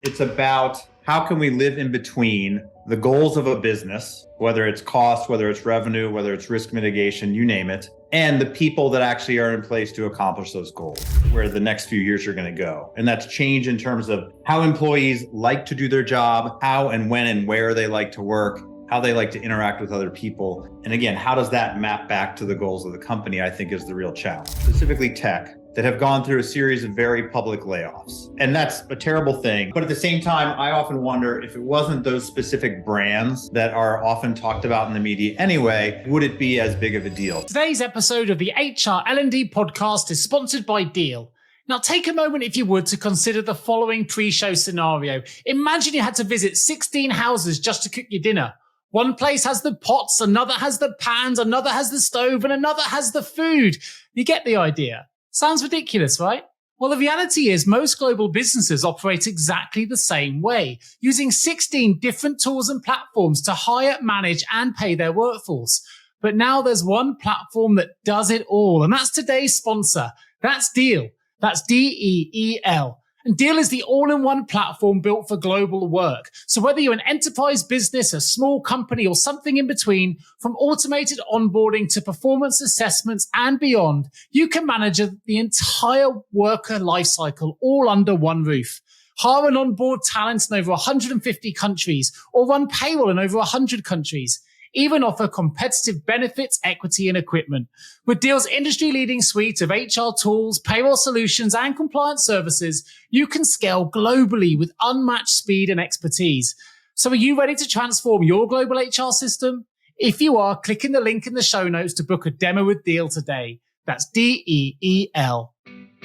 It's about how can we live in between the goals of a business, whether it's cost, whether it's revenue, whether it's risk mitigation, you name it, and the people that actually are in place to accomplish those goals, where the next few years are going to go. And that's change in terms of how employees like to do their job, how and when and where they like to work, how they like to interact with other people. And again, how does that map back to the goals of the company, I think is the real challenge, specifically tech, that have gone through a series of very public layoffs. And that's a terrible thing. But at the same time, I often wonder if it wasn't those specific brands that are often talked about in the media anyway, would it be as big of a deal? Today's episode of the HR L&D Podcast is sponsored by Deal. Now take a moment, if you would, to consider the following pre-show scenario. Imagine you had to visit 16 houses just to cook your dinner. One place has the pots, another has the pans, another has the stove, and another has the food. You get the idea. Sounds ridiculous, right? Well, the reality is most global businesses operate exactly the same way, using 16 different tools and platforms to hire, manage, and pay their workforce. But now there's one platform that does it all, and that's today's sponsor. That's Deal. That's DEEL. And Deal is the all-in-one platform built for global work. So whether you're an enterprise business, a small company, or something in between, from automated onboarding to performance assessments and beyond, you can manage the entire worker lifecycle all under one roof. Hire and onboard talent in over 150 countries, or run payroll in over 100 countries. Even offer competitive benefits, equity, and equipment. With Deal's industry-leading suite of HR tools, payroll solutions, and compliance services, you can scale globally with unmatched speed and expertise. So are you ready to transform your global HR system? If you are, click in the link in the show notes to book a demo with Deal today. That's DEEL.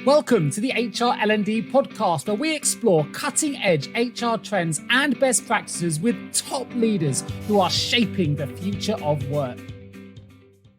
Welcome to the HR L&D Podcast, where we explore cutting-edge HR trends and best practices with top leaders who are shaping the future of work.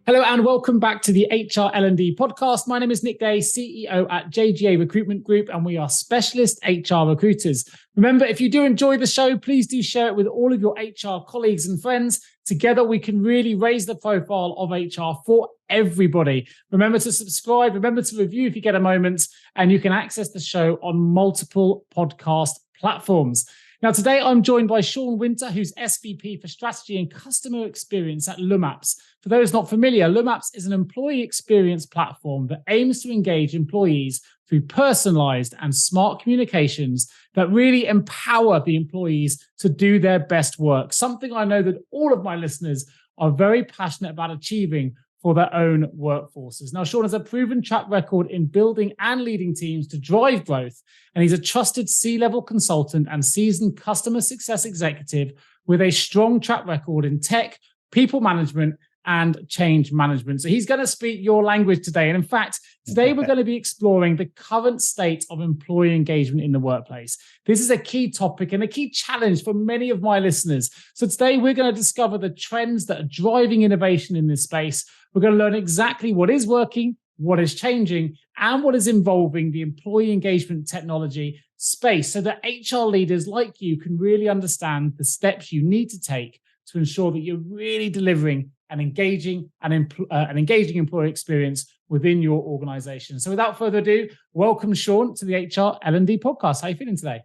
Hello and welcome back to the HR L&D Podcast. My name is Nick Day, CEO at JGA Recruitment Group, and we are specialist HR recruiters. Remember, if you do enjoy the show, please do share it with all of your HR colleagues and friends. Together, we can really raise the profile of HR for everybody. Remember to subscribe, remember to review if you get a moment, and you can access the show on multiple podcast platforms. Now, today I'm joined by Sean Winter, who's SVP for Strategy and Customer Experience at LumApps. For those not familiar, LumApps is an employee experience platform that aims to engage employees through personalized and smart communications that really empower the employees to do their best work, something I know that all of my listeners are very passionate about achieving for their own workforces. Now, Sean has a proven track record in building and leading teams to drive growth, and he's a trusted C-level consultant and seasoned customer success executive with a strong track record in tech, people management, and change management. So he's going to speak your language today. And in fact, today we're going to be exploring the current state of employee engagement in the workplace. This is a key topic and a key challenge for many of my listeners. So today we're going to discover the trends that are driving innovation in this space. We're going to learn exactly what is working, what is changing, and what is involving the employee engagement technology space so that HR leaders like you can really understand the steps you need to take to ensure that you're really delivering an engaging employee experience within your organization. So without further ado, welcome Sean to the HR L&D Podcast. How are you feeling today?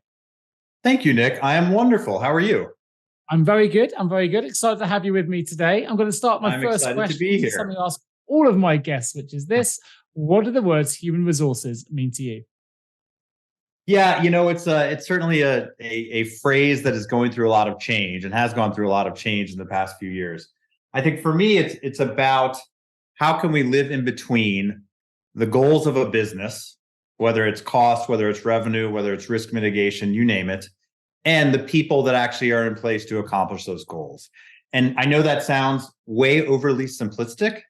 Thank you, Nick. I am wonderful. How are you? I'm very good. Excited to have you with me today. I'm going to start my first question. To be here. Something I ask all of my guests, which is this: what do the words human resources mean to you? Yeah, it's certainly a phrase that is going through a lot of change and has gone through a lot of change in the past few years. I think for me, it's about how can we live in between the goals of a business, whether it's cost, whether it's revenue, whether it's risk mitigation, you name it, and the people that actually are in place to accomplish those goals. And I know that sounds way overly simplistic.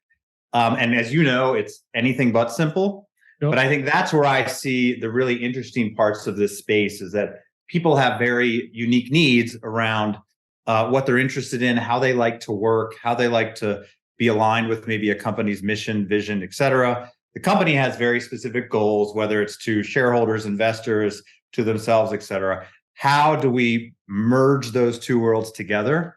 And as you know, it's anything but simple. Sure. But I think that's where I see the really interesting parts of this space is that people have very unique needs around what they're interested in, how they like to work, how they like to be aligned with maybe a company's mission, vision, et cetera. The company has very specific goals, whether it's to shareholders, investors, to themselves, et cetera. How do we merge those two worlds together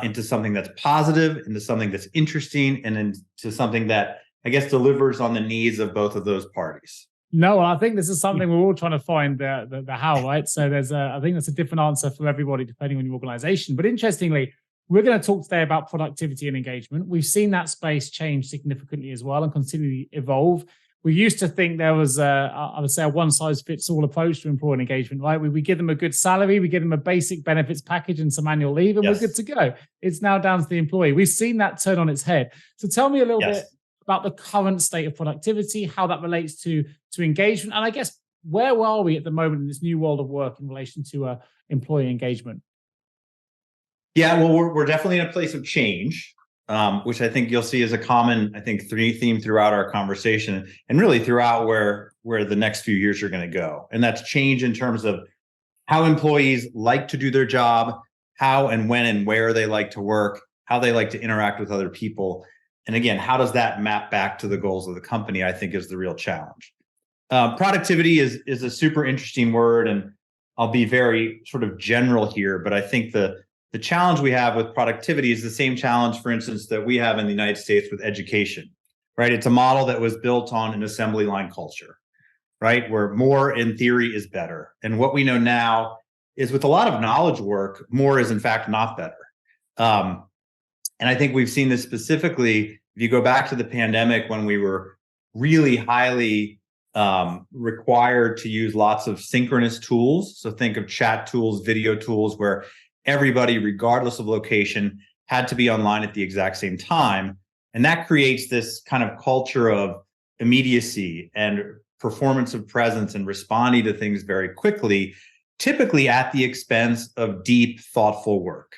into something that's positive, into something that's interesting, and into something that, I guess, delivers on the needs of both of those parties? No, I think this is something we're all trying to find the how, right? So I think there's a different answer for everybody depending on your organization. But interestingly, we're going to talk today about productivity and engagement. We've seen that space change significantly as well and continually evolve. We used to think there was, I would say, a one-size-fits-all approach to employee engagement, right? We give them a good salary, we give them a basic benefits package and some annual leave, and we're good to go. It's now down to the employee. We've seen that turn on its head. So tell me a little bit about the current state of productivity, how that relates to engagement, and I guess where are we at the moment in this new world of work in relation to employee engagement? Yeah, well, we're definitely in a place of change, which I think you'll see as a common, I think, theme throughout our conversation, and really throughout where the next few years are going to go. And that's change in terms of how employees like to do their job, how and when and where they like to work, how they like to interact with other people. And again, how does that map back to the goals of the company, I think, is the real challenge. Productivity is a super interesting word, and I'll be very sort of general here, but I think the challenge we have with productivity is the same challenge, for instance, that we have in the United States with education, right? It's a model that was built on an assembly line culture, right? Where more in theory is better. And what we know now is with a lot of knowledge work, more is in fact not better. And I think we've seen this specifically, if you go back to the pandemic when we were really highly required to use lots of synchronous tools. So think of chat tools, video tools, where everybody, regardless of location, had to be online at the exact same time. And that creates this kind of culture of immediacy and performance of presence and responding to things very quickly, typically at the expense of deep, thoughtful work.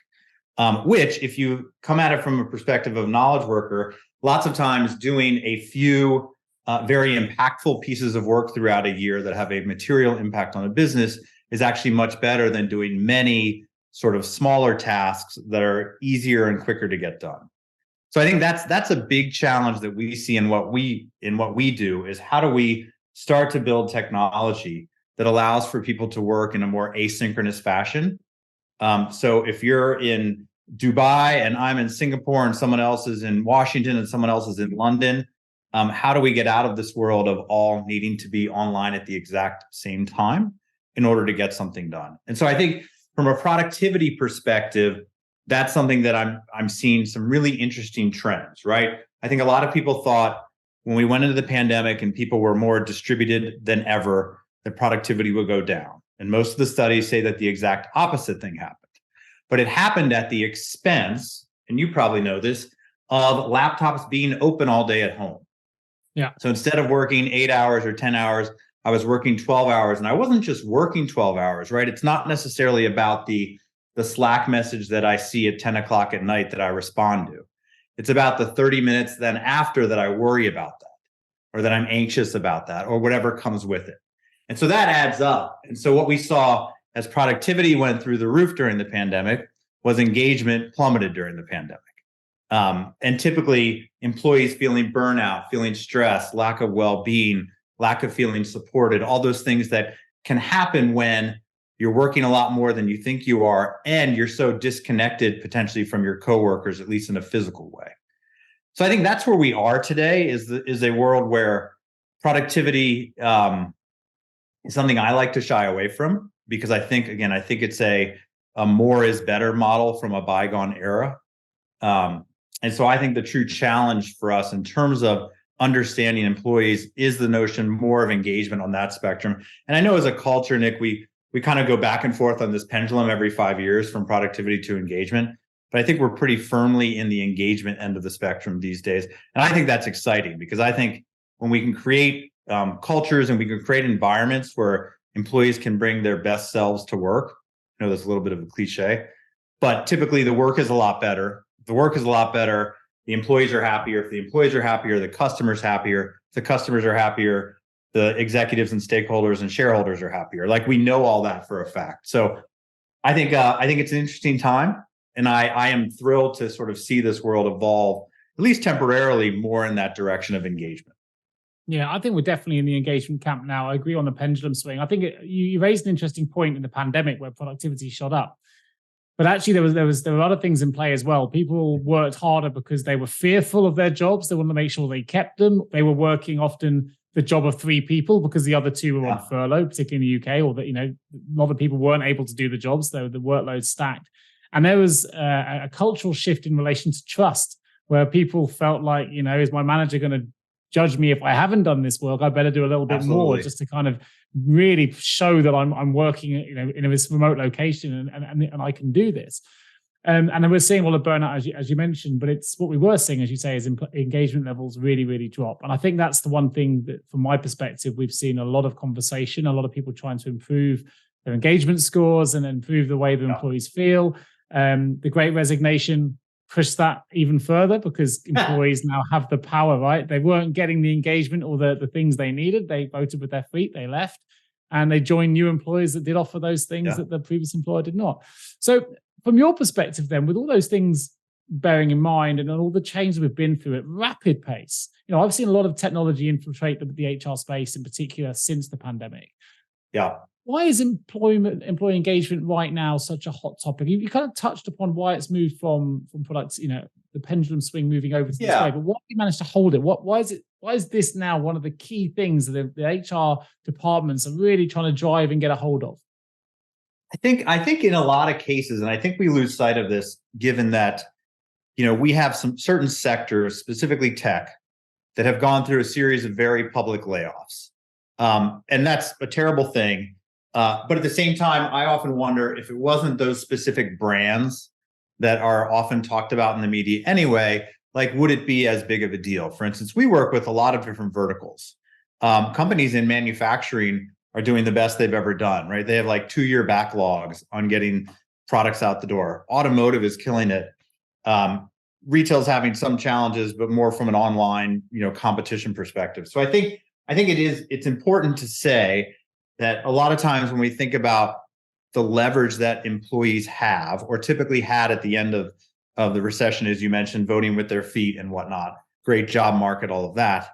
Which, if you come at it from a perspective of knowledge worker, lots of times doing a few very impactful pieces of work throughout a year that have a material impact on a business is actually much better than doing many sort of smaller tasks that are easier and quicker to get done. So I think that's a big challenge that we see in what we do, is how do we start to build technology that allows for people to work in a more asynchronous fashion. So if you're in Dubai and I'm in Singapore and someone else is in Washington and someone else is in London, how do we get out of this world of all needing to be online at the exact same time in order to get something done? And so I think from a productivity perspective, that's something that I'm seeing some really interesting trends, right? I think a lot of people thought when we went into the pandemic and people were more distributed than ever, that productivity would go down. And most of the studies say that the exact opposite thing happened. But it happened at the expense, and you probably know this, of laptops being open all day at home. Yeah. So instead of working 8 hours or 10 hours, I was working 12 hours. And I wasn't just working 12 hours, right? It's not necessarily about the Slack message that I see at 10 o'clock at night that I respond to. It's about the 30 minutes then after that I worry about that, or that I'm anxious about that, or whatever comes with it. And so that adds up. And so what we saw as productivity went through the roof during the pandemic was engagement plummeted during the pandemic. And typically employees feeling burnout, feeling stress, lack of well-being, lack of feeling supported, all those things that can happen when you're working a lot more than you think you are, and you're so disconnected potentially from your coworkers, at least in a physical way. So I think that's where we are today, is a world where productivity is something I like to shy away from, because I think it's a more is better model from a bygone era. And so I think the true challenge for us in terms of understanding employees is the notion more of engagement on that spectrum. And I know as a culture, Nick, we kind of go back and forth on this pendulum every 5 years from productivity to engagement. But I think we're pretty firmly in the engagement end of the spectrum these days. And I think that's exciting, because I think when we can create cultures and we can create environments where employees can bring their best selves to work, I know that's a little bit of a cliche, but typically the work is a lot better. If the work is a lot better, the employees are happier. If the employees are happier, the customer's happier. If the customers are happier, the executives and stakeholders and shareholders are happier. Like, we know all that for a fact. So I think it's an interesting time. And I am thrilled to sort of see this world evolve, at least temporarily, more in that direction of engagement. Yeah, I think we're definitely in the engagement camp now. I agree on the pendulum swing. I think you raised an interesting point in the pandemic where productivity shot up. But actually, there were other things in play as well. People worked harder because they were fearful of their jobs. They wanted to make sure they kept them. They were working often the job of 3 people because the other 2 were on furlough, particularly in the UK, or that, a lot of people weren't able to do the jobs, though the workload stacked. And there was a cultural shift in relation to trust, where people felt like, is my manager going to judge me if I haven't done this work? I better do a little bit more, just to kind of really show that I'm working, in this remote location and I can do this. And then we're seeing all the burnout, as you mentioned, but it's what we were seeing, as you say, is engagement levels really, really drop. And I think that's the one thing that, from my perspective, we've seen a lot of conversation, a lot of people trying to improve their engagement scores and improve the way the employees feel. The Great Resignation pushed that even further because employees now have the power, right? They weren't getting the engagement or the things they needed. They voted with their feet, they left, and they joined new employers that did offer those things that the previous employer did not. So from your perspective then, with all those things bearing in mind and all the change that we've been through at rapid pace, I've seen a lot of technology infiltrate the HR space in particular since the pandemic. Yeah. Why is employee engagement right now such a hot topic? You kind of touched upon why it's moved from products, the pendulum swing moving over to this way, but why have you managed to hold it? Why is this now one of the key things that the HR departments are really trying to drive and get a hold of? I think in a lot of cases, and I think we lose sight of this, given that, we have some certain sectors, specifically tech, that have gone through a series of very public layoffs. And that's a terrible thing. But at the same time, I often wonder if it wasn't those specific brands that are often talked about in the media anyway, like, would it be as big of a deal? For instance, we work with a lot of different verticals. Companies in manufacturing are doing the best they've ever done, right? They have like 2-year backlogs on getting products out the door. Automotive is killing it. Retail's having some challenges, but more from an online, competition perspective. So I think it's important to say that a lot of times when we think about the leverage that employees have, or typically had at the end of the recession, as you mentioned, voting with their feet and whatnot, great job market, all of that,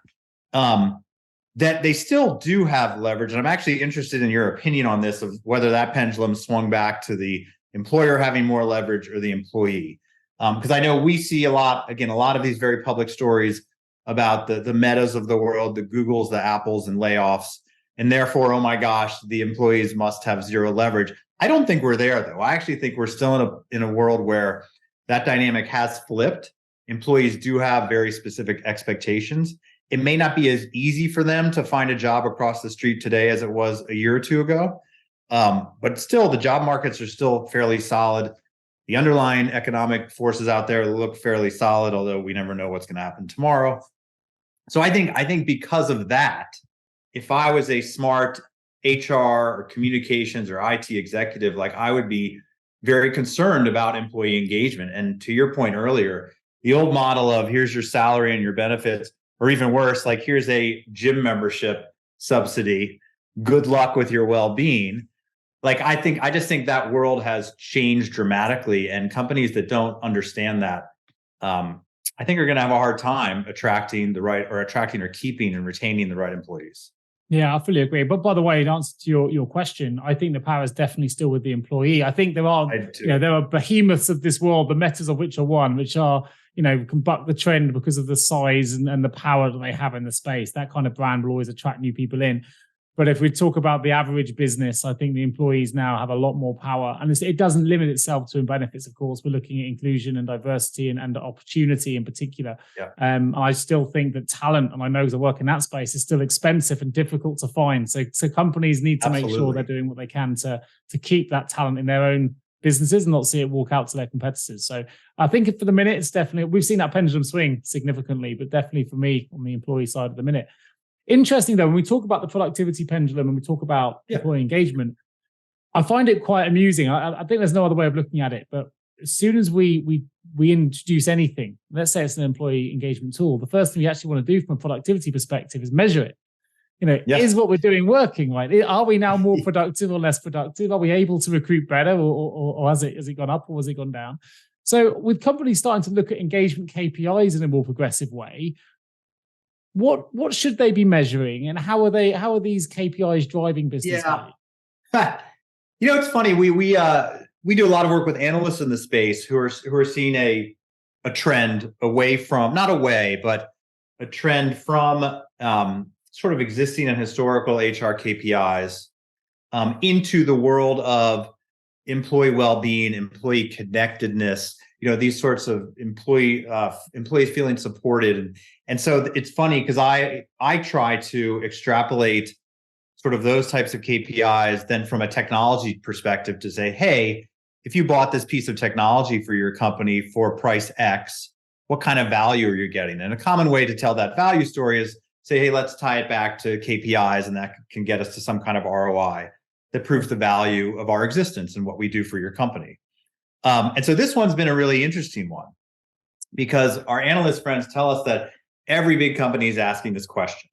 that they still do have leverage. And I'm actually interested in your opinion on this, of whether that pendulum swung back to the employer having more leverage or the employee. Because I know we see a lot of these very public stories about the Metas of the world, the Googles, the Apples, and layoffs. And therefore, oh my gosh, the employees must have zero leverage. I don't think we're there, though. I actually think we're still in a world where that dynamic has flipped. Employees do have very specific expectations. It may not be as easy for them to find a job across the street today as it was a year or two ago. But still, the job markets are still fairly solid. The underlying economic forces out there look fairly solid, although we never know what's going to happen tomorrow. So I think because of that, if I was a smart HR or communications or IT executive, like, I would be very concerned about employee engagement. And to your point earlier, the old model of here's your salary and your benefits, or even worse, like, here's a gym membership subsidy, good luck with your well-being. Like, I just think that world has changed dramatically, and companies that don't understand that, I think, are going to have a hard time attracting or keeping and retaining the right employees. Yeah, I fully agree. But by the way, in answer to your question, I think the power is definitely still with the employee. I think there are behemoths of this world, the Metas of which are one, which are, can buck the trend because of the size and the power that they have in the space. That kind of brand will always attract new people in. But if we talk about the average business, I think the employees now have a lot more power. And it doesn't limit itself to benefits, of course. We're looking at inclusion and diversity and opportunity in particular. Yeah. I still think that talent, and I know because I work in that space, is still expensive and difficult to find. So companies need to make sure they're doing what they can to keep that talent in their own businesses and not see it walk out to their competitors. So I think for the minute, it's definitely, we've seen that pendulum swing significantly, but definitely for me on the employee side at the minute. Interesting, though, when we talk about the productivity pendulum and we talk about employee engagement, I find it quite amusing. I think there's no other way of looking at it. But as soon as we introduce anything, let's say it's an employee engagement tool, the first thing we actually want to do from a productivity perspective is measure it. Is what we're doing working, right? Are we now more productive or less productive? Are we able to recruit better, or has it gone up, or has it gone down? So with companies starting to look at engagement KPIs in a more progressive way, what should they be measuring, and how are these KPIs driving business value? It's funny. We do a lot of work with analysts in the space who are seeing a trend away from, not away, but a trend from sort of existing and historical HR KPIs into the world of employee well-being, employee connectedness, these sorts of employees feeling supported. And so it's funny because I try to extrapolate sort of those types of KPIs then from a technology perspective to say, hey, if you bought this piece of technology for your company for price X, what kind of value are you getting? And a common way to tell that value story is say, hey, let's tie it back to KPIs, and that can get us to some kind of ROI that proves the value of our existence and what we do for your company. And so this one's been a really interesting one because our analyst friends tell us that every big company is asking this question,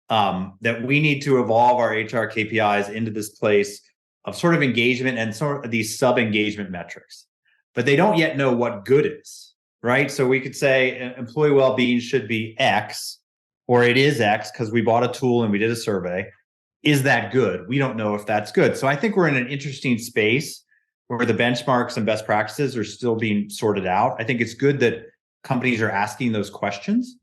that we need to evolve our HR KPIs into this place of sort of engagement and sort of these sub-engagement metrics, but they don't yet know what good is, right? So we could say employee well-being should be X, or it is X because we bought a tool and we did a survey. Is that good? We don't know if that's good. So I think we're in an interesting space where the benchmarks and best practices are still being sorted out. I think it's good that companies are asking those questions.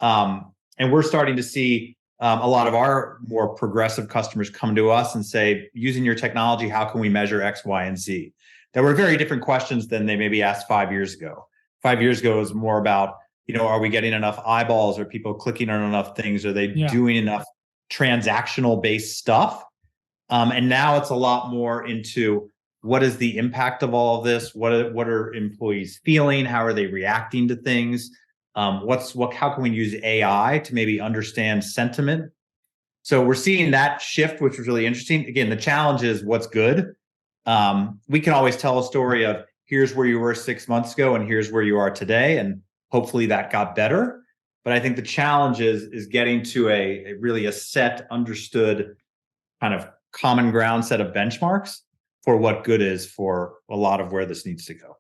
And we're starting to see a lot of our more progressive customers come to us and say, using your technology, how can we measure X, Y, and Z? That were very different questions than they maybe asked 5 years ago. 5 years ago, it was more about, are we getting enough eyeballs? Are people clicking on enough things? Are they doing enough transactional based stuff? And now it's a lot more into what is the impact of all of this? What are employees feeling? How are they reacting to things? How can we use AI to maybe understand sentiment? So we're seeing that shift, which was really interesting. Again, the challenge is what's good. We can always tell a story of here's where you were 6 months ago and here's where you are today. And hopefully that got better. But I think the challenge is getting to a set, understood, kind of common ground set of benchmarks for what good is for a lot of where this needs to go.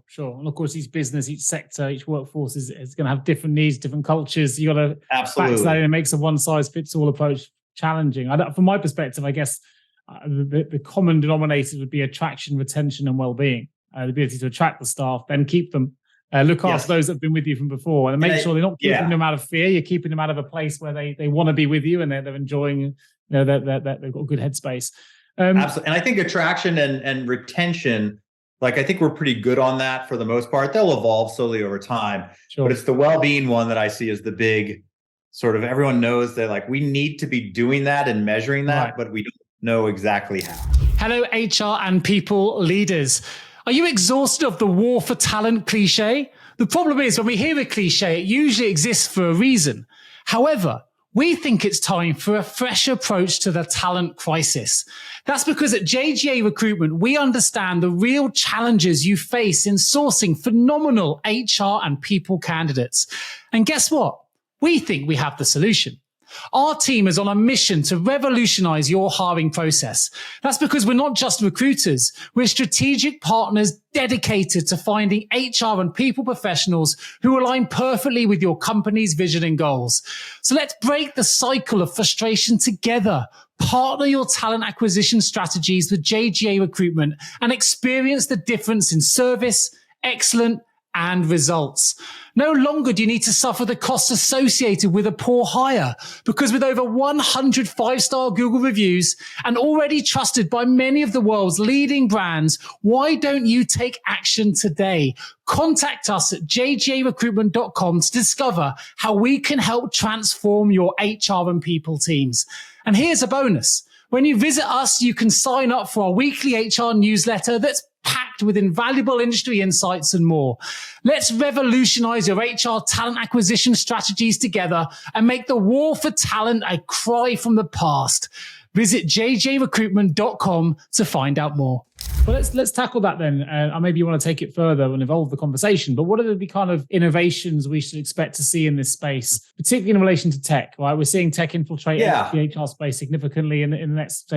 Sure. And of course, each business, each sector, each workforce is going to have different needs, different cultures. You got to factor that in. It makes a one-size-fits-all approach challenging. From my perspective, I guess the common denominators would be attraction, retention, and well-being. The ability to attract the staff, then keep them. Look after those that have been with you from before, and make sure they're not keeping them out of fear. You're keeping them out of a place where they want to be with you and they're enjoying. They've got a good headspace. Absolutely, and I think attraction and retention. I think we're pretty good on that for the most part. They'll evolve slowly over time, but it's the well-being one that I see as the big sort of. Everyone knows that we need to be doing that and measuring that, but we don't know exactly how. Hello, HR and people leaders. Are you exhausted of the war for talent cliche? The problem is when we hear a cliche, it usually exists for a reason. However, we think it's time for a fresh approach to the talent crisis. That's because at JGA Recruitment, we understand the real challenges you face in sourcing phenomenal HR and people candidates. And guess what? We think we have the solution. Our team is on a mission to revolutionize your hiring process. That's because we're not just recruiters. We're strategic partners dedicated to finding HR and people professionals who align perfectly with your company's vision and goals. So let's break the cycle of frustration together. Partner your talent acquisition strategies with JGA Recruitment and experience the difference in service, excellence, and results. No longer do you need to suffer the costs associated with a poor hire, because with over 100 five-star Google reviews and already trusted by many of the world's leading brands, why don't you take action today? Contact us at jgarecruitment.com to discover how we can help transform your HR and people teams. And here's a bonus. When you visit us, you can sign up for our weekly HR newsletter that's packed with invaluable industry insights and more. Let's revolutionize your HR talent acquisition strategies together and make the war for talent a cry from the past. Visit jjrecruitment.com to find out more. Well, let's tackle that then. Maybe you want to take it further and evolve the conversation, but what are the kind of innovations we should expect to see in this space, particularly in relation to tech, right? We're seeing tech infiltrate the HR space significantly in the next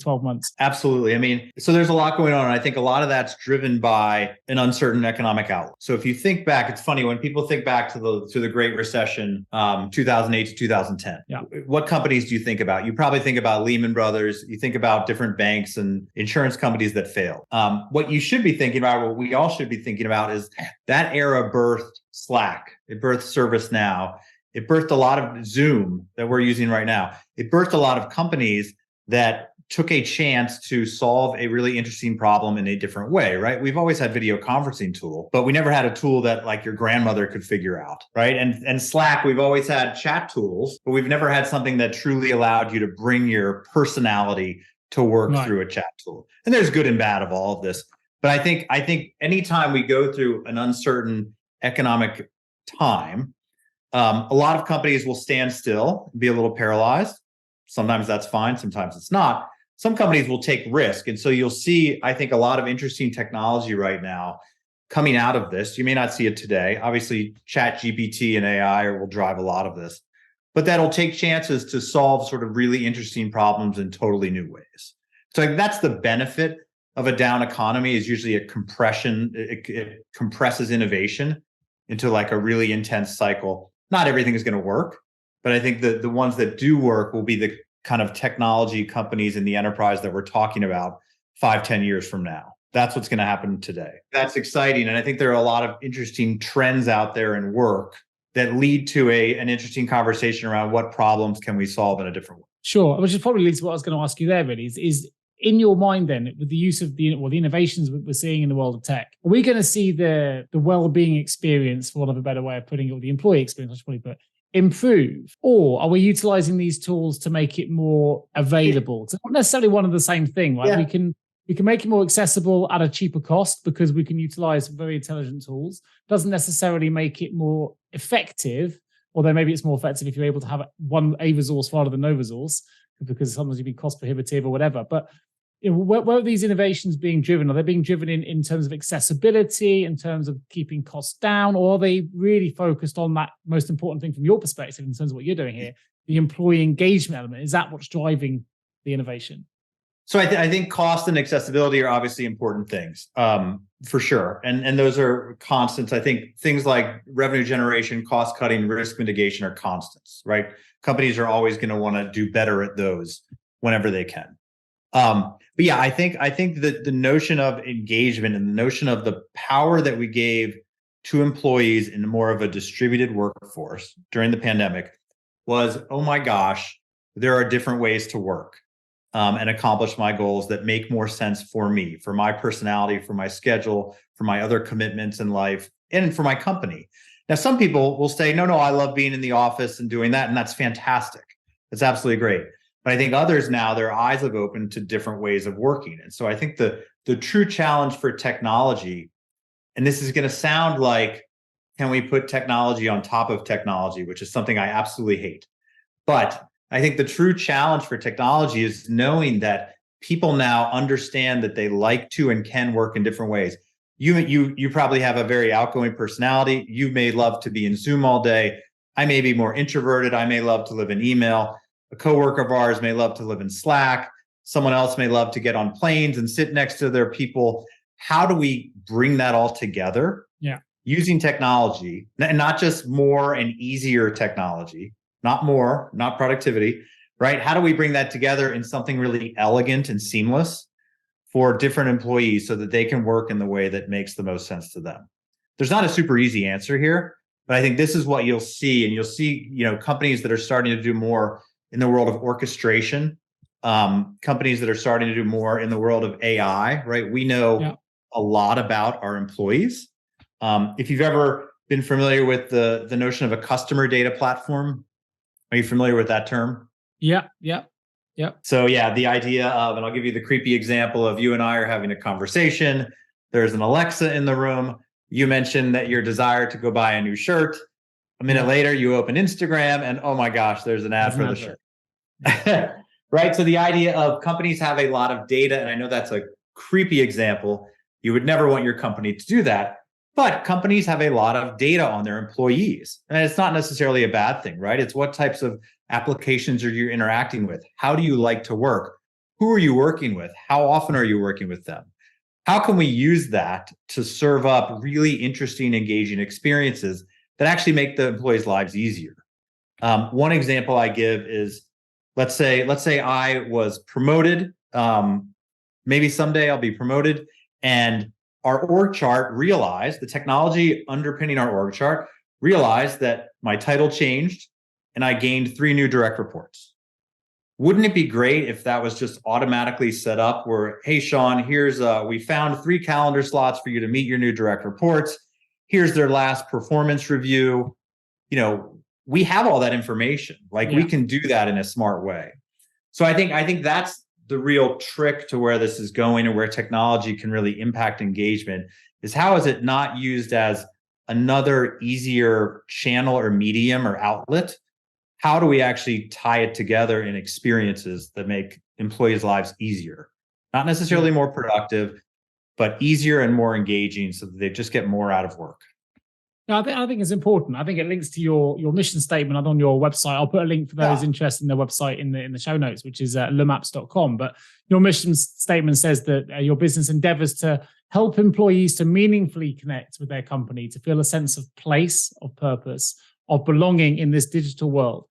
12 months. Absolutely. I mean, so there's a lot going on. And I think a lot of that's driven by an uncertain economic outlook. So if you think back, it's funny when people think back to the Great Recession, 2008 to 2010. Yeah. What companies do you think about? You probably think about Lehman Brothers. You think about different banks and insurance companies that failed. What you should be thinking about, what we all should be thinking about, is that era birthed Slack. It birthed ServiceNow. It birthed a lot of Zoom that we're using right now. It birthed a lot of companies that took a chance to solve a really interesting problem in a different way, right? We've always had video conferencing tool, but we never had a tool that like your grandmother could figure out, right? And Slack, we've always had chat tools, but we've never had something that truly allowed you to bring your personality to work through a chat tool. And there's good and bad of all of this. But I think anytime we go through an uncertain economic time, a lot of companies will stand still, be a little paralyzed. Sometimes that's fine, sometimes it's not. Some companies will take risk. And so you'll see, I think, a lot of interesting technology right now coming out of this. You may not see it today. Obviously, Chat GPT and AI will drive a lot of this, but that'll take chances to solve sort of really interesting problems in totally new ways. So that's the benefit of a down economy, is usually a compression. It compresses innovation into like a really intense cycle. Not everything is going to work, but I think the ones that do work will be the kind of technology companies in the enterprise that we're talking about 5-10 years from now. That's what's going to happen today. That's exciting. And I think there are a lot of interesting trends out there in work that lead to an interesting conversation around what problems can we solve in a different way. Sure. Which is probably leads to what I was going to ask you there, really, is in your mind then, with the use of the innovations we're seeing in the world of tech, are we going to see the well-being experience, for want of a better way of putting it, or the employee experience, I should probably put, improve? Or are we utilizing these tools to make it more available? It's not necessarily one and the same thing, right? Yeah. We can make it more accessible at a cheaper cost because we can utilize very intelligent tools. Doesn't necessarily make it more effective, although maybe it's more effective if you're able to have a resource rather than no resource, because sometimes you'd be cost prohibitive or whatever. But where are these innovations being driven? Are they being driven in terms of accessibility, in terms of keeping costs down, or are they really focused on that most important thing from your perspective in terms of what you're doing here, the employee engagement element? Is that what's driving the innovation? So I think cost and accessibility are obviously important things, for sure. And those are constants. I think things like revenue generation, cost cutting, risk mitigation are constants, right? Companies are always going to want to do better at those whenever they can. But yeah, I think that the notion of engagement and the notion of the power that we gave to employees in more of a distributed workforce during the pandemic was, oh my gosh, there are different ways to work and accomplish my goals that make more sense for me, for my personality, for my schedule, for my other commitments in life, and for my company. Now, some people will say, no, I love being in the office and doing that, and that's fantastic. That's absolutely great. But I think others now, their eyes have opened to different ways of working. And so I think the true challenge for technology, and this is going to sound like, can we put technology on top of technology, which is something I absolutely hate. But I think the true challenge for technology is knowing that people now understand that they like to and can work in different ways. You probably have a very outgoing personality. You may love to be in Zoom all day. I may be more introverted. I may love to live in email. A coworker of ours may love to live in Slack. Someone else may love to get on planes and sit next to their people. How do we bring that all together? Yeah. Using technology, and not just more and easier technology, not more, not productivity, right? How do we bring that together in something really elegant and seamless for different employees so that they can work in the way that makes the most sense to them? There's not a super easy answer here, but I think this is what you'll see. And you'll see, companies that are starting to do more in the world of orchestration, companies that are starting to do more in the world of AI, right? We know a lot about our employees. If you've ever been familiar with the notion of a customer data platform, are you familiar with that term? Yeah. So yeah, the idea of, and I'll give you the creepy example of you and I are having a conversation. There's an Alexa in the room. You mentioned that your desire to go buy a new shirt. A minute later, you open Instagram and oh my gosh, there's an ad for the shirt. Right? So the idea of companies have a lot of data, and I know that's a creepy example. You would never want your company to do that. But companies have a lot of data on their employees. And it's not necessarily a bad thing, right? It's what types of applications are you interacting with? How do you like to work? Who are you working with? How often are you working with them? How can we use that to serve up really interesting, engaging experiences that actually make the employees' lives easier? One example I give is, let's say I was promoted. Maybe someday I'll be promoted, and our org chart realized, the technology underpinning our org chart realized that my title changed and I gained 3 new direct reports. Wouldn't it be great if that was just automatically set up where, hey, Sean, we found 3 calendar slots for you to meet your new direct reports. Here's their last performance review. We have all that information. We can do that in a smart way. So I think that's the real trick to where this is going and where technology can really impact engagement is how is it not used as another easier channel or medium or outlet? How do we actually tie it together in experiences that make employees' lives easier? Not necessarily more productive, but easier and more engaging so that they just get more out of work. No, I think it's important. I think it links to your mission statement on your website. I'll put a link for those interested in the website in the show notes, which is LumApps.com. But your mission statement says that your business endeavors to help employees to meaningfully connect with their company, to feel a sense of place, of purpose, of belonging in this digital world.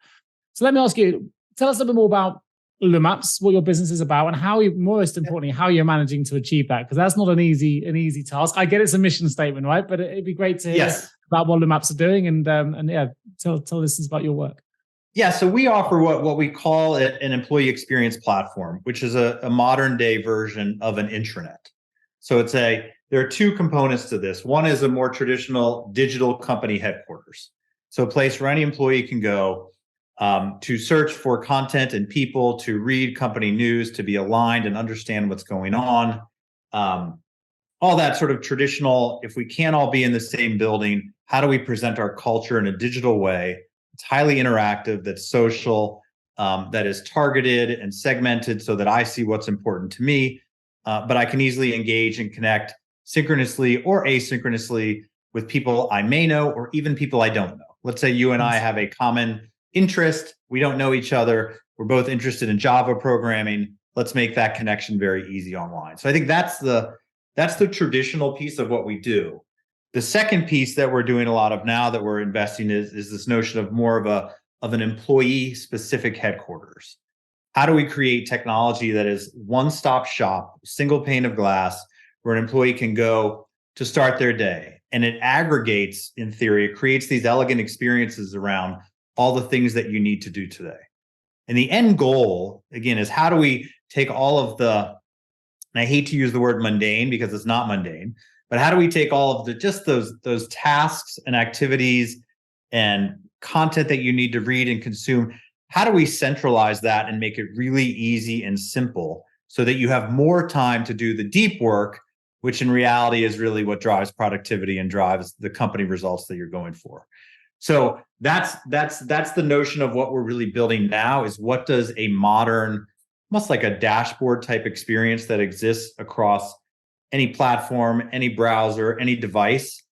So let me ask you, tell us a bit more about LumApps, what your business is about, and most importantly, how you're managing to achieve that, because that's not an easy task. I get it's a mission statement, right? But it'd be great to hear about what LumApps are doing and tell listeners about your work. Yeah, so we offer what we call an employee experience platform, which is a modern day version of an intranet. So there are 2 components to this. One is a more traditional digital company headquarters. So a place where any employee can go to search for content and people, to read company news, to be aligned and understand what's going on. All that sort of traditional, if we can't all be in the same building, how do we present our culture in a digital way? It's highly interactive, that's social, that is targeted and segmented so that I see what's important to me, but I can easily engage and connect synchronously or asynchronously with people I may know or even people I don't know. Let's say you and I have a common interest. We don't know each other. We're both interested in Java programming. Let's make that connection very easy online. So I think that's the traditional piece of what we do. The second piece that we're doing a lot of now that we're investing is this notion of more of an employee specific headquarters. How do we create technology that is one-stop shop, single pane of glass, where an employee can go to start their day? And it aggregates, in theory, it creates these elegant experiences around all the things that you need to do today. And the end goal, again, is how do we take all of and I hate to use the word mundane because it's not mundane, but how do we take all of those tasks and activities and content that you need to read and consume? How do we centralize that and make it really easy and simple so that you have more time to do the deep work, which in reality is really what drives productivity and drives the company results that you're going for? So that's the notion of what we're really building now is what does a modern, almost like a dashboard type experience that exists across any platform, any browser, any device,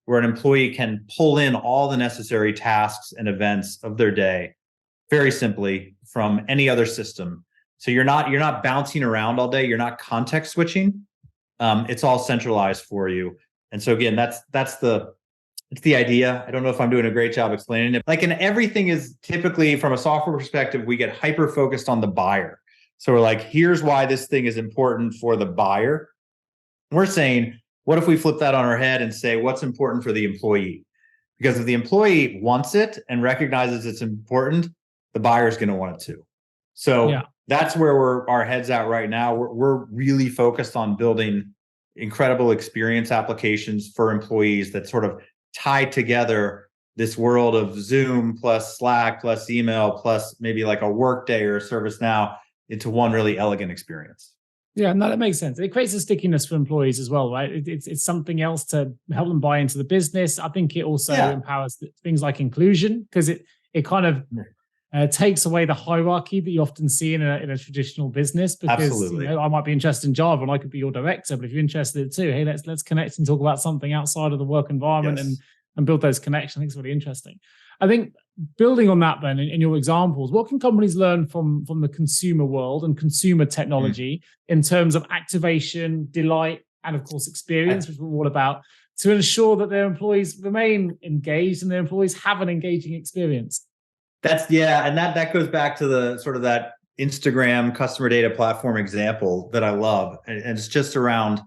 where an employee can pull in all the necessary tasks and events of their day very simply from any other system. So you're not bouncing around all day. You're not context switching. It's all centralized for you. And so again, it's the idea. I don't know if I'm doing a great job explaining it. And everything is typically from a software perspective, we get hyper focused on the buyer. So we're like, here's why this thing is important for the buyer. We're saying, what if we flip that on our head and say, what's important for the employee? Because if the employee wants it and recognizes it's important, the buyer is going to want it too. So that's where our heads at right now. We're really focused on building incredible experience applications for employees that sort of tie together this world of Zoom plus Slack plus email plus maybe like a Workday or a ServiceNow into one really elegant experience. Yeah, no, that makes sense. It creates a stickiness for employees as well, right? It's something else to help them buy into the business. I think it also empowers things like inclusion because it kind of takes away the hierarchy that you often see in a traditional business. Because I might be interested in Java and I could be your director, but if you're interested in it too, hey, let's connect and talk about something outside of the work environment and build those connections. I think it's really interesting. I think building on that then in your examples, what can companies learn from the consumer world and consumer technology in terms of activation, delight, and of course experience, which we're all about, to ensure that their employees remain engaged and their employees have an engaging experience? And that goes back to the sort of that Instagram customer data platform example that I love. And it's just around,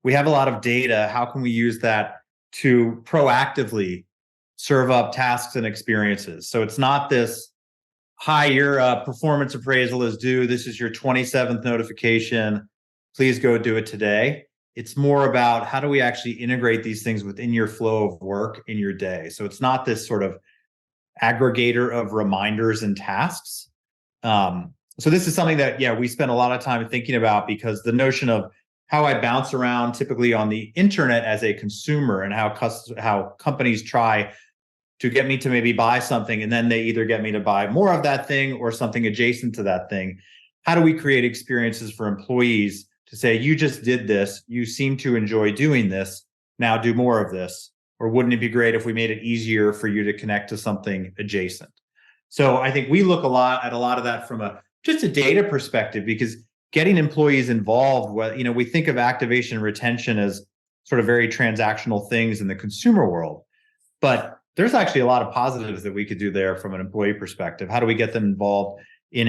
we have a lot of data. How can we use that to proactively serve up tasks and experiences. So it's not this, hi, your performance appraisal is due. This is your 27th notification. Please go do it today. It's more about how do we actually integrate these things within your flow of work in your day. So it's not this sort of aggregator of reminders and tasks. So this is something that, we spend a lot of time thinking about, because the notion of how I bounce around typically on the internet as a consumer, and how companies try to get me to maybe buy something, and then they either get me to buy more of that thing or something adjacent to that thing. How do we create experiences for employees to say, you just did this, you seem to enjoy doing this, now do more of this? Or wouldn't it be great if we made it easier for you to connect to something adjacent? So I think we look at a lot of that from just a data perspective, because getting employees involved, we think of activation and retention as sort of very transactional things in the consumer world, but there's actually a lot of positives that we could do there from an employee perspective. How do we get them involved in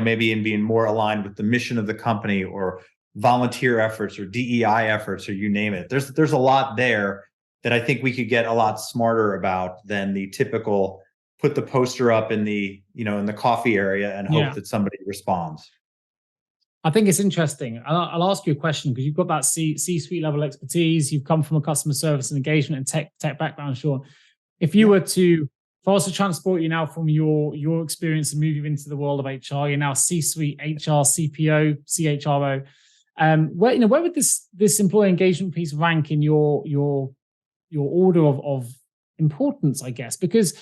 maybe in being more aligned with the mission of the company, or volunteer efforts, or DEI efforts, or you name it? There's a lot there that I think we could get a lot smarter about than the typical put the poster up in the coffee area and hope that somebody responds. I think it's interesting. I'll ask you a question, because you've got that C-suite level expertise. You've come from a customer service and engagement and tech background, Sean. If I was to transport you now from your experience and move you into the world of HR, you're now C-suite HR, CPO, CHRO. Where would this employee engagement piece rank in your order of importance, I guess? Because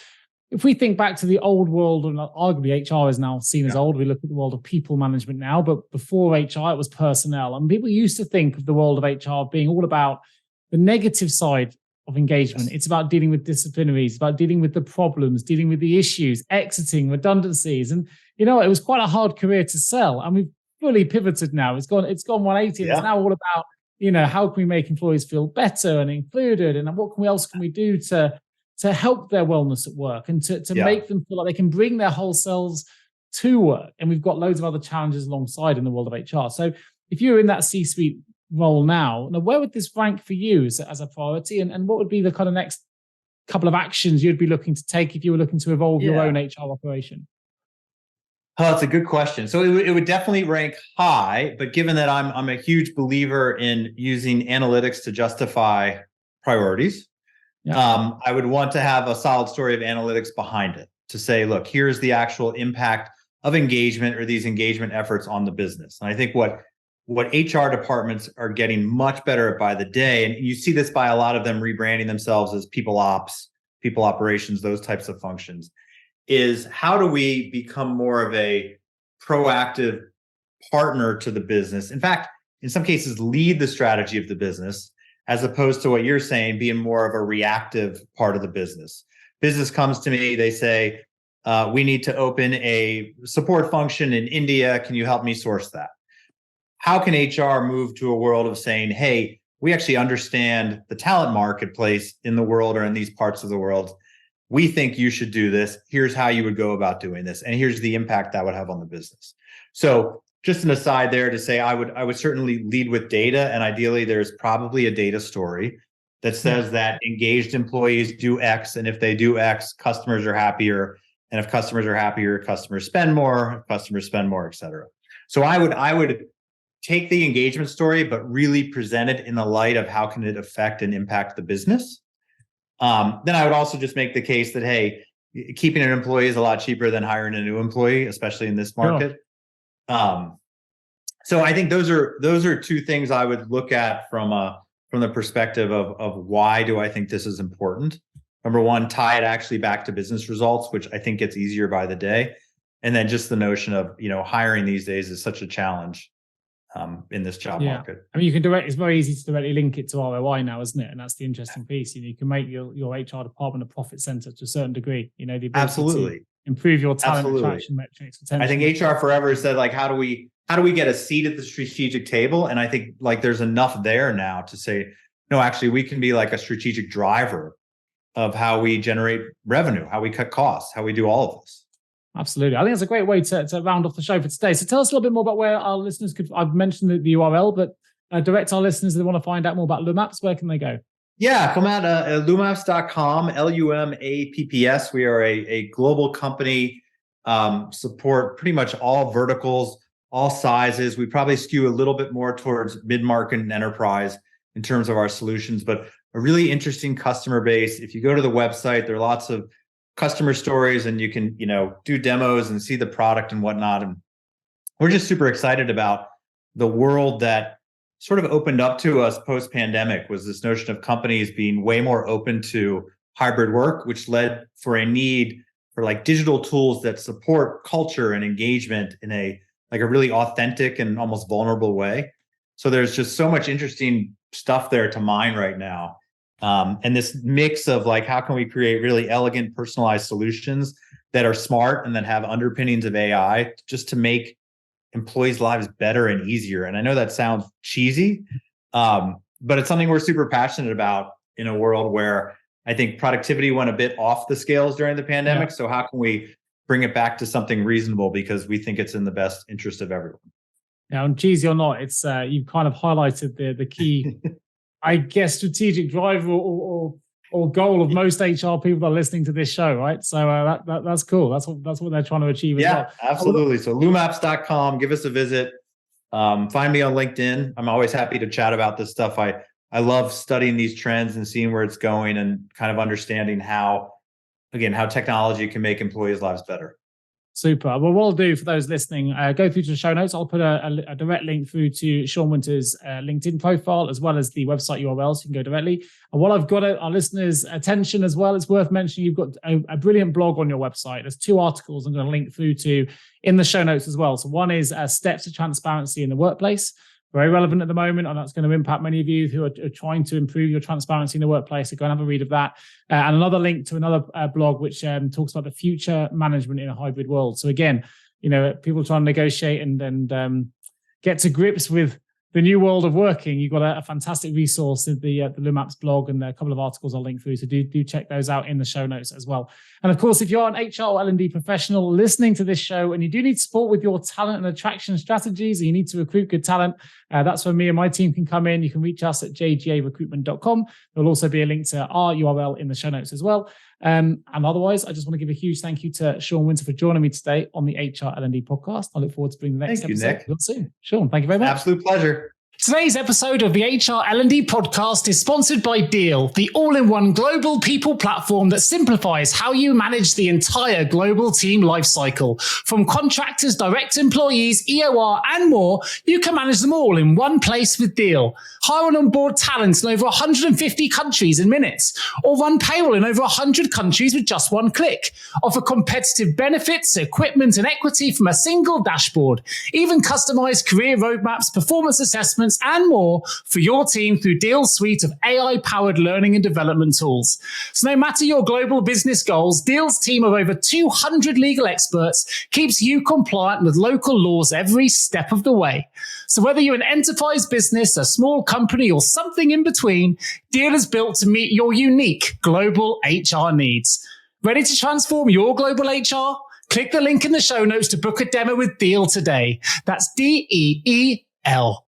if we think back to the old world, and arguably HR is now seen as old, we look at the world of people management now, but before HR, it was personnel. And people used to think of the world of HR being all about the negative side of engagement. Yes. It's about dealing with disciplinaries, it's about dealing with the problems, dealing with the issues, exiting redundancies. And, it was quite a hard career to sell. And we've fully pivoted now. It's gone 180. Yeah. It's now all about, how can we make employees feel better and included? And what else can we do to help their wellness at work, and to make them feel like they can bring their whole selves to work? And we've got loads of other challenges alongside in the world of HR. So if you're in that C-suite role now, where would this rank for you as a priority? And what would be the kind of next couple of actions you'd be looking to take if you were looking to evolve your own HR operation? Oh, that's a good question. So it would definitely rank high, but given that I'm a huge believer in using analytics to justify priorities, I would want to have a solid story of analytics behind it to say, look, here's the actual impact of engagement, or these engagement efforts on the business. And I think what HR departments are getting much better at by the day, and you see this by a lot of them rebranding themselves as people ops, people operations, those types of functions, is how do we become more of a proactive partner to the business? In fact, in some cases, lead the strategy of the business, as opposed to what you're saying, being more of a reactive part of the business. Business comes to me, they say, we need to open a support function in India. Can you help me source that? How can HR move to a world of saying, hey, we actually understand the talent marketplace in the world, or in these parts of the world. We think you should do this. Here's how you would go about doing this. And here's the impact that would have on the business. So just an aside there to say, I would certainly lead with data. And ideally, there's probably a data story that says that engaged employees do X. And if they do X, customers are happier. And if customers are happier, customers spend more, if customers spend more, et cetera. So I would take the engagement story, but really present it in the light of how can it affect and impact the business. Then I would also just make the case that, hey, keeping an employee is a lot cheaper than hiring a new employee, especially in this market. So I think those are two things I would look at from the perspective of why do I think this is important. Number one, tie it actually back to business results, which I think gets easier by the day. And then just the notion of, hiring these days is such a challenge in this job market. I mean, it's very easy to directly link it to ROI now, isn't it? And that's the interesting piece. You can make your HR department a profit center to a certain degree, the ability Absolutely. to improve your talent attraction metrics. I think HR forever said, like, how do we get a seat at the strategic table? And I think there's enough there now to say, no, actually we can be like a strategic driver of how we generate revenue, how we cut costs, how we do all of this. Absolutely. I think that's a great way to round off the show for today. So tell us a little bit more about where our listeners I've mentioned the URL, but direct our listeners that want to find out more about LumApps, where can they go? Yeah, come out at LumApps.com, LumApps. We are a global company, support pretty much all verticals, all sizes. We probably skew a little bit more towards mid-market and enterprise in terms of our solutions, but a really interesting customer base. If you go to the website, there are lots of customer stories and you can, do demos and see the product and whatnot. And we're just super excited about the world that sort of opened up to us post-pandemic, was this notion of companies being way more open to hybrid work, which led for a need for like digital tools that support culture and engagement in a really authentic and almost vulnerable way. So there's just so much interesting stuff there to mine right now. And this mix of like, how can we create really elegant, personalized solutions that are smart and that have underpinnings of AI just to make employees' lives better and easier. And I know that sounds cheesy, but it's something we're super passionate about in a world where I think productivity went a bit off the scales during the pandemic. Yeah. So how can we bring it back to something reasonable, because we think it's in the best interest of everyone? Now, and cheesy or not, it's you've kind of highlighted the key, I guess, strategic driver or goal of most HR people that are listening to this show, right? So that's cool. That's what they're trying to achieve as well. Yeah, absolutely. So LumApps.com, give us a visit. Find me on LinkedIn. I'm always happy to chat about this stuff. I love studying these trends and seeing where it's going and kind of understanding how technology can make employees' lives better. Super. Well, what I'll do for those listening, go through to the show notes. I'll put a direct link through to Sean Winter's LinkedIn profile, as well as the website URL, so you can go directly. And while I've got our listeners' attention as well, it's worth mentioning you've got a brilliant blog on your website. There's 2 articles I'm going to link through to in the show notes as well. So one is Steps to Transparency in the Workplace. Very relevant at the moment, and that's going to impact many of you who are trying to improve your transparency in the workplace. So go and have a read of that. And another link to another blog, which talks about the future management in a hybrid world. So again, people trying to negotiate and get to grips with the new world of working. You've got a fantastic resource in the LumApps blog, and a couple of articles I'll link through. So do check those out in the show notes as well. And of course, if you're an HR or L&D professional listening to this show and you do need support with your talent and attraction strategies, and you need to recruit good talent, that's where me and my team can come in. You can reach us at jgarecruitment.com. There'll also be a link to our URL in the show notes as well. And otherwise, I just want to give a huge thank you to Sean Winter for joining me today on the HR L&D podcast. I look forward to bringing the next episode soon. Sean, thank you very much. Absolute pleasure. Today's episode of the HR L&D podcast is sponsored by Deal, the all-in-one global people platform that simplifies how you manage the entire global team lifecycle. From contractors, direct employees, EOR, and more, you can manage them all in one place with Deal. Hire and onboard talent in over 150 countries in minutes, or run payroll in over 100 countries with just one click. Offer competitive benefits, equipment, and equity from a single dashboard. Even customize career roadmaps, performance assessments, and more for your team through Deal's suite of AI-powered learning and development tools. So no matter your global business goals, Deal's team of over 200 legal experts keeps you compliant with local laws every step of the way. So whether you're an enterprise business, a small company, or something in between, Deal is built to meet your unique global HR needs. Ready to transform your global HR? Click the link in the show notes to book a demo with Deal today. That's DEEL.